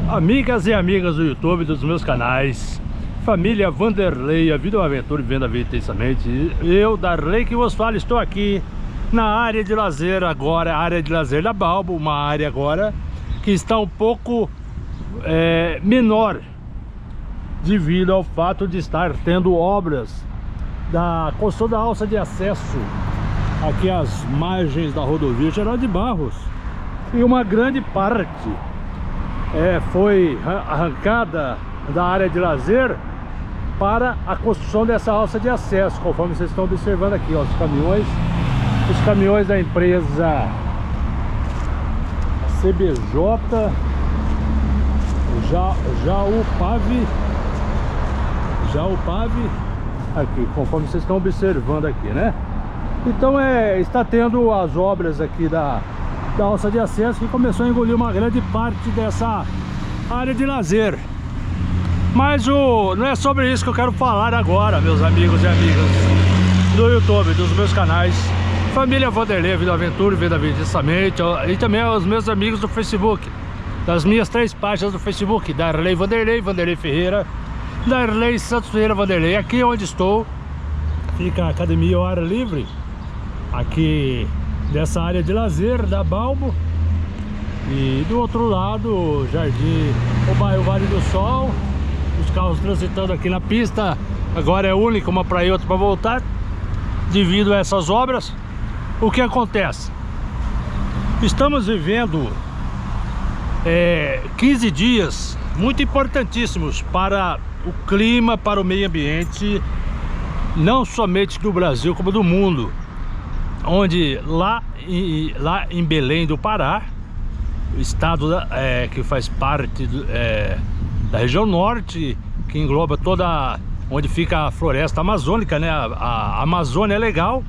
Amigas e amigas do YouTube, dos meus canais, família Vanderlei, a vida é uma aventura e venda a vida intensamente. Eu, Darley, que vos falo, estou aqui na área de lazer agora, a área de lazer da Balbo, uma área agora que está um pouco menor, devido ao fato de estar tendo obras da construção da alça de acesso aqui às margens da rodovia Geraldo de Barros, e uma grande parte foi arrancada da área de lazer para a construção dessa alça de acesso, conforme vocês estão observando aqui, ó, os caminhões da empresa CBJ, já o PAV aqui, conforme vocês estão observando aqui, né? Então está tendo as obras aqui da alça de acesso, que começou a engolir uma grande parte dessa área de lazer. Mas não é sobre isso que eu quero falar agora, meus amigos e amigas do YouTube, dos meus canais Família Vanderlei, Vida Aventura e Vida Intensamente, e também os meus amigos do Facebook, das minhas 3 páginas do Facebook: Darley Vanderlei, Vanderlei Ferreira, Darley Santos Ferreira Vanderlei. Aqui onde estou fica a academia ao ar livre, aqui dessa área de lazer da Balbo, e do outro lado o jardim, o bairro Vale do Sol. Os carros transitando aqui na pista agora é única, uma para ir, outra para voltar, devido a essas obras. O que acontece? Estamos vivendo 15 dias muito importantíssimos para o clima, para o meio ambiente, não somente do Brasil como do mundo, onde lá em Belém do Pará, o estado que faz parte da região norte, que engloba toda onde fica a floresta amazônica, né? A Amazônia é legal,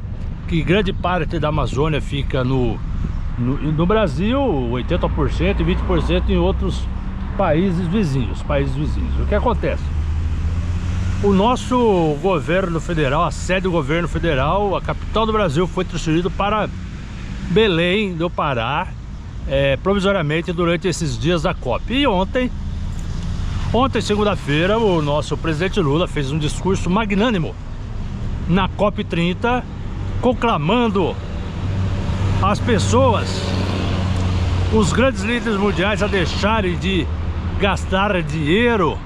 que grande parte da Amazônia fica no Brasil, 80% e 20% em outros países vizinhos. O que acontece? O nosso governo federal, a sede do governo federal, a capital do Brasil, foi transferido para Belém do Pará, provisoriamente durante esses dias da COP. E ontem, segunda-feira, o nosso presidente Lula fez um discurso magnânimo na COP 30, conclamando as pessoas, os grandes líderes mundiais, a deixarem de gastar dinheiro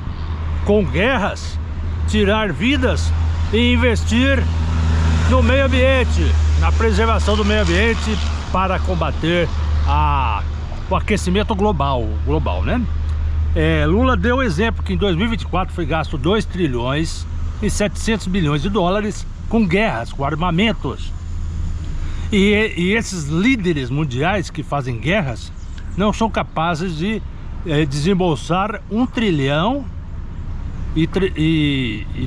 com guerras, tirar vidas e investir no meio ambiente, na preservação do meio ambiente, para combater o aquecimento global, né? Lula deu o exemplo que em 2024 foi gasto 2 trilhões e 700 bilhões de dólares com guerras, com armamentos. E esses líderes mundiais que fazem guerras não são capazes de desembolsar 1 trilhão e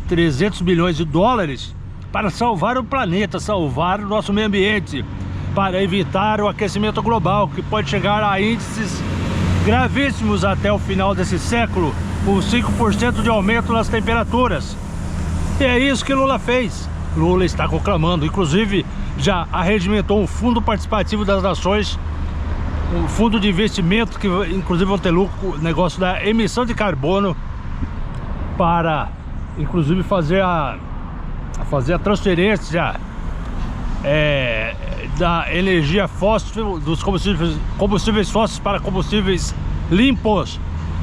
300 bilhões de dólares para salvar o planeta, salvar o nosso meio ambiente, para evitar o aquecimento global, que pode chegar a índices gravíssimos até o final desse século, com 5% de aumento nas temperaturas. E é isso que Lula fez. Lula está conclamando, inclusive já arregimentou um fundo participativo das nações, um fundo de investimento que inclusive vão ter lucro, negócio da emissão de carbono, para inclusive fazer a transferência da energia fóssil, dos combustíveis fósseis para combustíveis limpos,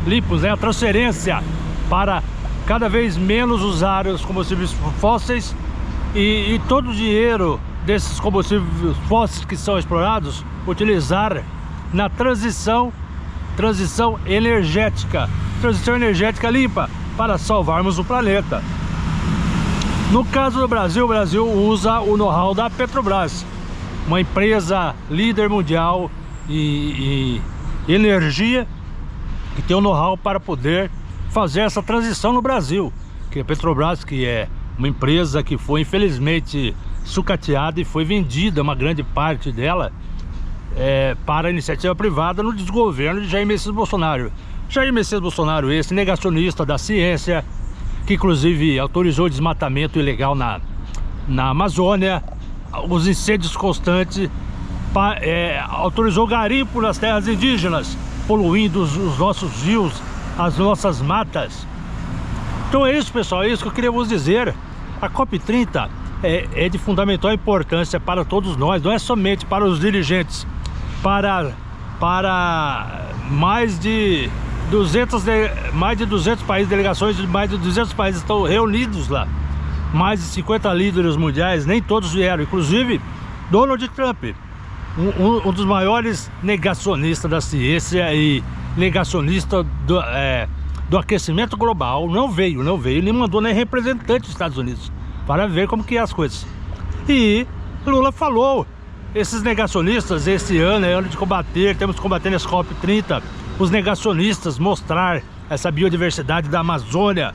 né? A transferência para cada vez menos usar os combustíveis fósseis, e todo o dinheiro desses combustíveis fósseis que são explorados, utilizar na transição energética limpa, para salvarmos o planeta. No caso do Brasil, o Brasil usa o know-how da Petrobras, uma empresa líder mundial em energia, que tem o know-how para poder fazer essa transição no Brasil. Que a Petrobras, que é uma empresa que foi infelizmente sucateada e foi vendida, uma grande parte dela, para a iniciativa privada no desgoverno de Jair Messias Bolsonaro. Jair Messias Bolsonaro, esse negacionista da ciência, que inclusive autorizou o desmatamento ilegal na Amazônia, os incêndios constantes, autorizou garimpo nas terras indígenas, poluindo os nossos rios as nossas matas. Então é isso, pessoal, é isso que eu queria vos dizer. A COP30 é de fundamental importância para todos nós, não é somente para os dirigentes, para mais de 200 países, delegações de mais de 200 países estão reunidos lá. Mais de 50 líderes mundiais, nem todos vieram, inclusive Donald Trump, um dos maiores negacionistas da ciência e negacionista do aquecimento global, não veio, nem mandou nem representante dos Estados Unidos para ver como que é as coisas. E Lula falou, esses negacionistas, esse ano é ano de combater, temos que combater nesse COP30, os negacionistas, mostrar essa biodiversidade da Amazônia,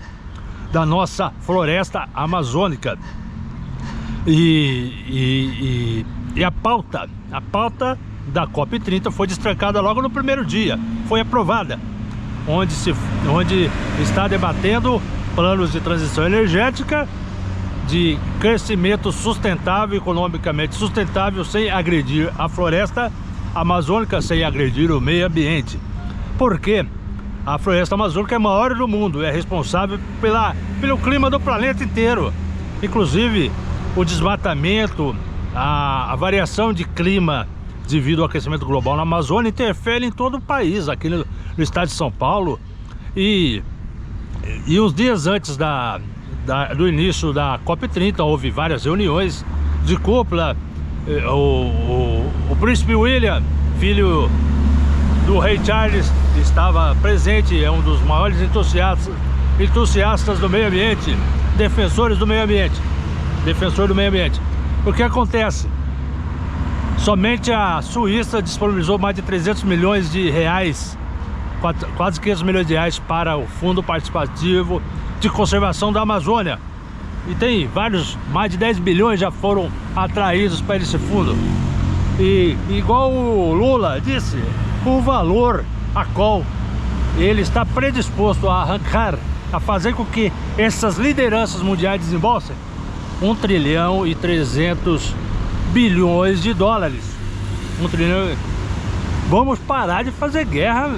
da nossa floresta amazônica. E a pauta da COP30 foi destrancada logo no primeiro dia, foi aprovada, onde está debatendo planos de transição energética, de crescimento sustentável, economicamente sustentável, sem agredir a floresta amazônica, sem agredir o meio ambiente. Porque a floresta amazônica é a maior do mundo, é responsável pelo clima do planeta inteiro. Inclusive o desmatamento, a variação de clima devido ao aquecimento global na Amazônia interfere em todo o país, aqui no estado de São Paulo. E uns dias antes do início da COP30 houve várias reuniões de cúpula. O príncipe William, filho do rei Charles, estava presente, é um dos maiores entusiastas do meio ambiente, defensor do meio ambiente. O que acontece? Somente a Suíça disponibilizou mais de 300 milhões de reais, quase 500 milhões de reais para o Fundo Participativo de Conservação da Amazônia. E tem mais de 10 bilhões já foram atraídos para esse fundo. E igual o Lula disse, o valor a qual ele está predisposto a arrancar, a fazer com que essas lideranças mundiais desembolsem 1 trilhão e 300 bilhões de dólares. 1 trilhão. Vamos parar de fazer guerra,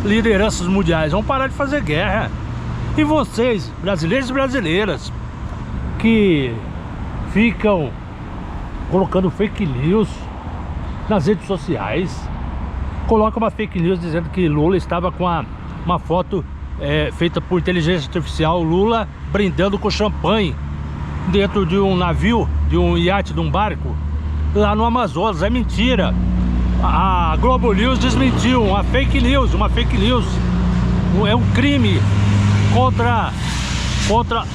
lideranças mundiais, vamos parar de fazer guerra. E vocês, brasileiros e brasileiras, que ficam colocando fake news nas redes sociais, coloca uma fake news dizendo que Lula estava com uma foto feita por inteligência artificial, Lula brindando com champanhe dentro de um navio, de um iate, de um barco lá no Amazonas. É mentira. A Globo News desmentiu, uma fake news. É um crime contra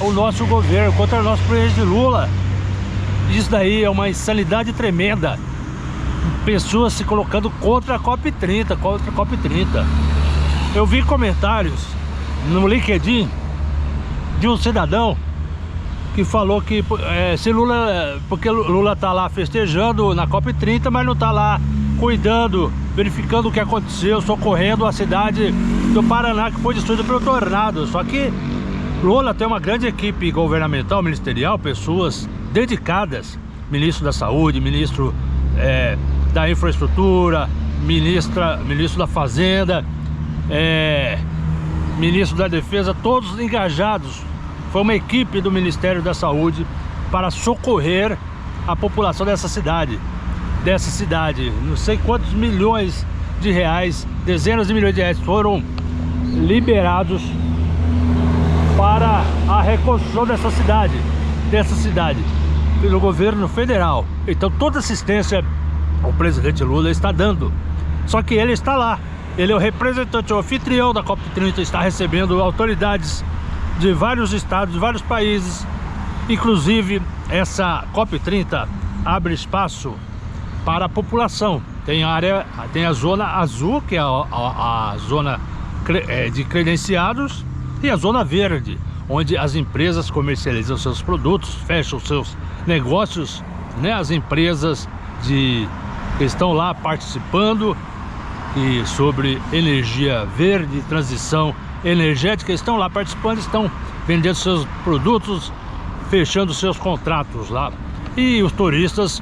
o nosso governo, contra o nosso presidente Lula. Isso daí é uma insanidade tremenda. Pessoas se colocando contra a COP30, Eu vi comentários no LinkedIn de um cidadão que falou que porque Lula tá lá festejando na COP30, mas não tá lá cuidando, verificando o que aconteceu, socorrendo a cidade do Paraná que foi destruída pelo tornado. Só que Lula tem uma grande equipe governamental, ministerial, pessoas dedicadas, ministro da Saúde, ministro da Infraestrutura, ministro da Fazenda, ministro da Defesa, todos engajados. Foi uma equipe do Ministério da Saúde para socorrer a população dessa cidade. Não sei quantos milhões de reais, dezenas de milhões de reais foram liberados para a reconstrução dessa cidade pelo governo federal. Então toda assistência o presidente Lula está dando. Só que ele está lá, ele é o representante, o anfitrião da COP30, está recebendo autoridades de vários estados, de vários países. Inclusive essa COP30 abre espaço para a população. Tem a zona azul, que é a zona de credenciados, e a zona verde, onde as empresas comercializam seus produtos, fecham seus negócios, né? As empresas que estão lá participando e sobre energia verde, transição energética, estão lá participando, estão vendendo seus produtos, fechando seus contratos lá. E os turistas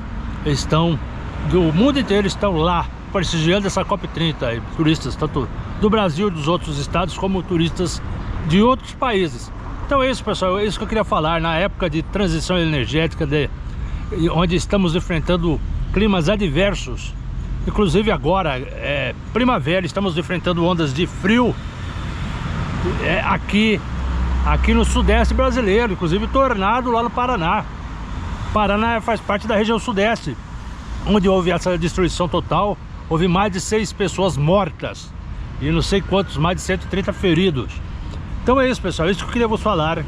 do mundo inteiro estão lá prestigiando essa COP30, turistas tanto do Brasil e dos outros estados como turistas de outros países. Então é isso, pessoal, é isso que eu queria falar. Na época de transição energética, onde estamos enfrentando climas adversos, inclusive agora, primavera, estamos enfrentando ondas de frio aqui no sudeste brasileiro, inclusive tornado lá no Paraná. Paraná faz parte da região sudeste, onde houve essa destruição total. Houve mais de 6 pessoas mortas e não sei quantos, mais de 130 feridos. Então é isso, pessoal, é isso que eu queria vos falar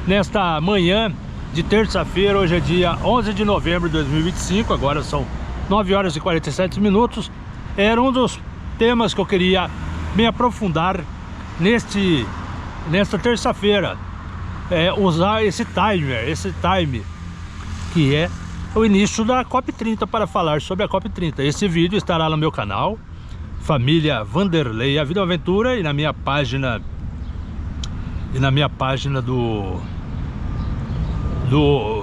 nesta manhã de terça-feira. Hoje é dia 11 de novembro de 2025, agora são 9 horas e 47 minutos. Era um dos temas que eu queria me aprofundar nesta terça-feira, usar esse time que é o início da COP30 para falar sobre a COP30. Esse vídeo estará no meu canal Família Vanderlei, A Vida é uma Aventura, e na minha página do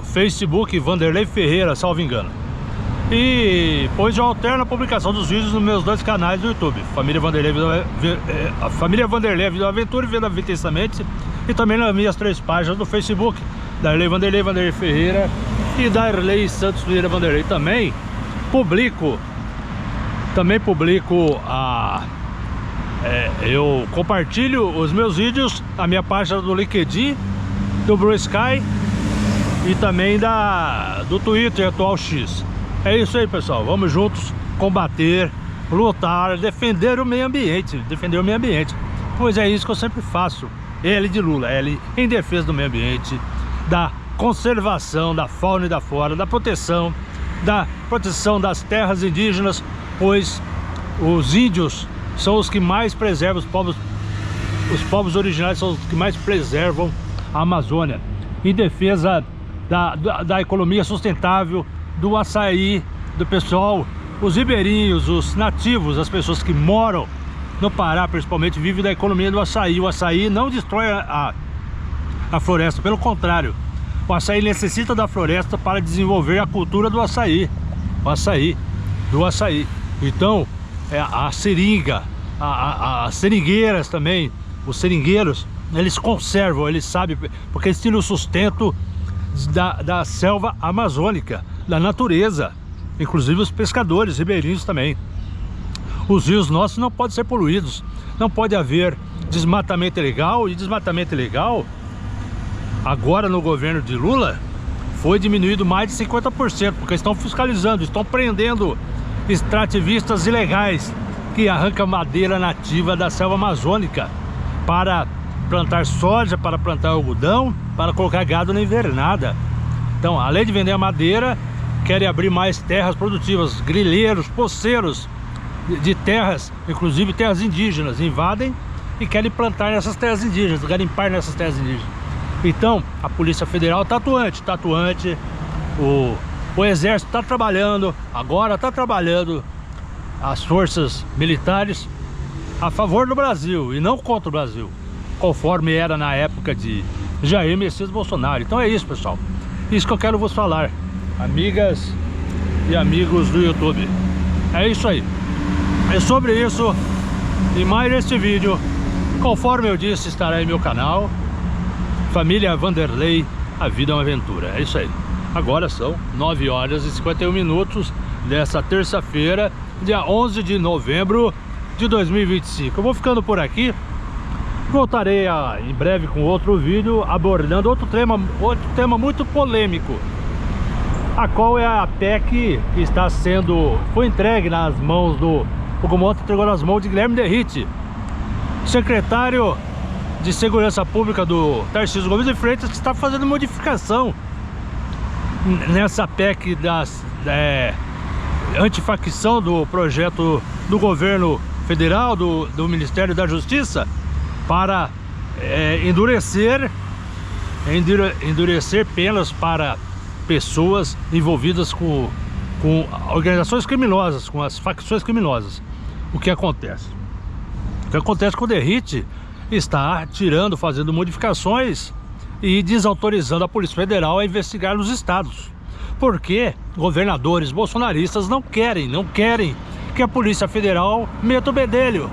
Facebook, Vanderlei Ferreira, salvo engano. E depois eu alterno a publicação dos vídeos nos meus 2 canais do YouTube, Família Vanderlei, Família Vanderlei, A Vida é uma Aventura e Vida Intensamente, e também nas minhas 3 páginas do Facebook, Darley Vanderlei, Vanderlei Ferreira e Darley Santos Vieira Vanderlei. Também publico eu compartilho os meus vídeos na minha página do LinkedIn, do Blue Sky e também do Twitter atual X. É isso aí, pessoal, vamos juntos combater, lutar, defender o meio ambiente, pois é isso que eu sempre faço. L de Lula, L em defesa do meio ambiente, da conservação da fauna e da flora, da proteção das terras indígenas, pois os índios são os que mais preservam, os povos originários são os que mais preservam a Amazônia, em defesa da economia sustentável, do açaí, do pessoal, os ribeirinhos, os nativos, as pessoas que moram no Pará principalmente, vivem da economia do açaí. O açaí não destrói a floresta, pelo contrário, o açaí necessita da floresta para desenvolver a cultura do açaí, do açaí. Então, a seringa, as seringueiras também, os seringueiros, eles conservam, eles sabem, porque eles tiram o sustento da selva amazônica, da natureza, inclusive os pescadores, ribeirinhos também. Os rios nossos não podem ser poluídos, não pode haver desmatamento ilegal, e desmatamento ilegal agora no governo de Lula foi diminuído mais de 50%, porque estão fiscalizando, estão prendendo extrativistas ilegais que arrancam madeira nativa da selva amazônica para plantar soja, para plantar algodão, para colocar gado na invernada. Então, além de vender a madeira, querem abrir mais terras produtivas, grileiros, poceiros de terras, inclusive terras indígenas, invadem e querem plantar nessas terras indígenas, garimpar nessas terras indígenas. Então, a Polícia Federal tá atuante, o Exército está trabalhando, agora está trabalhando, as forças militares a favor do Brasil e não contra o Brasil, conforme era na época de Jair Messias Bolsonaro. Então é isso, pessoal, isso que eu quero vos falar, amigas e amigos do YouTube. É isso aí, é sobre isso e mais este vídeo, conforme eu disse, estará em meu canal Família Vanderlei, A Vida é uma Aventura. É isso aí. Agora são 9 horas e 51 minutos dessa terça-feira, dia 11 de novembro de 2025. Eu vou ficando por aqui. Voltarei em breve com outro vídeo abordando outro tema muito polêmico, a qual é a PEC que foi entregue nas mãos o Gumont entregou nas mãos de Guilherme Derrite, secretário de Segurança Pública do Tarcísio Gomes de Freitas, que está fazendo modificação nessa PEC antifacção do projeto do governo federal, do Ministério da Justiça, para endurecer penas para pessoas envolvidas com organizações criminosas, com as facções criminosas. O que acontece? O que acontece com o Derrite está fazendo modificações e desautorizando a Polícia Federal a investigar nos estados, porque governadores bolsonaristas não querem que a Polícia Federal meta o bedelho.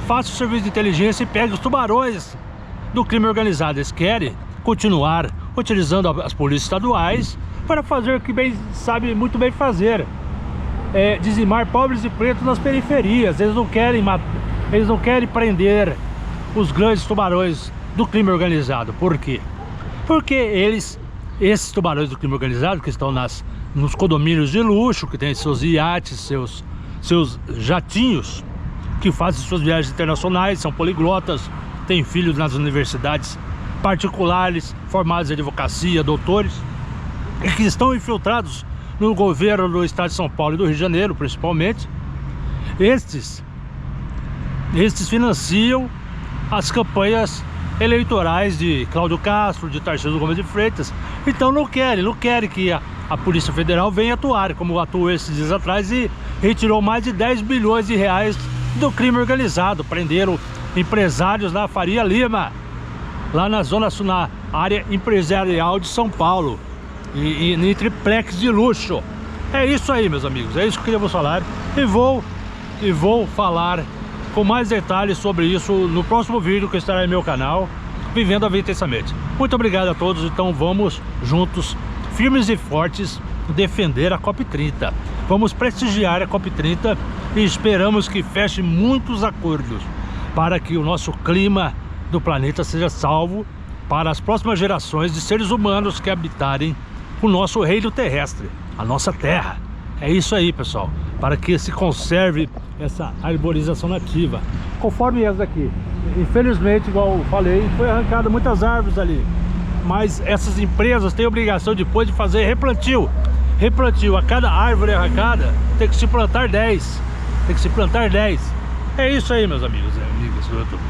faça o serviço de inteligência e pegue os tubarões do crime organizado. Eles querem continuar utilizando as polícias estaduais para fazer o que bem sabe muito bem fazer, dizimar pobres e pretos nas periferias. Eles não querem prender os grandes tubarões do crime organizado. Por quê? Porque esses tubarões do crime organizado que estão nos condomínios de luxo, que tem seus iates, seus jatinhos, que fazem suas viagens internacionais, são poliglotas, têm filhos nas universidades particulares, formados em advocacia, doutores, e que estão infiltrados no governo do estado de São Paulo e do Rio de Janeiro, principalmente. Estes financiam as campanhas eleitorais de Cláudio Castro, de Tarcísio Gomes de Freitas. Então não querem que a Polícia Federal venha atuar, como atuou esses dias atrás e retirou mais de 10 bilhões de reais do crime organizado. Prenderam empresários na Faria Lima, lá na zona sul, na área empresarial de São Paulo, e em triplex de luxo. É isso aí, meus amigos, é isso que queríamos falar, e vou falar com mais detalhes sobre isso no próximo vídeo que estará em meu canal, Vivendo a Vida Intensamente. Muito obrigado a todos. Então vamos juntos, firmes e fortes, defender a COP30. Vamos prestigiar a COP30 e esperamos que feche muitos acordos para que o nosso clima do planeta seja salvo para as próximas gerações de seres humanos que habitarem o nosso reino terrestre, a nossa terra. É isso aí, pessoal, para que se conserve essa arborização nativa, conforme essa daqui. Infelizmente, igual eu falei, foi arrancado muitas árvores ali, mas essas empresas têm a obrigação depois de fazer replantio. A cada árvore arrancada tem que se plantar 10. É isso aí, meus amigos e amigas do YouTube.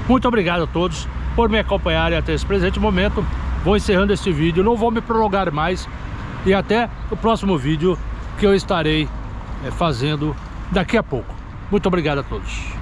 Muito obrigado a todos por me acompanharem até esse presente momento. Vou encerrando este vídeo, não vou me prolongar mais, e até o próximo vídeo que eu estarei fazendo daqui a pouco. Muito obrigado a todos.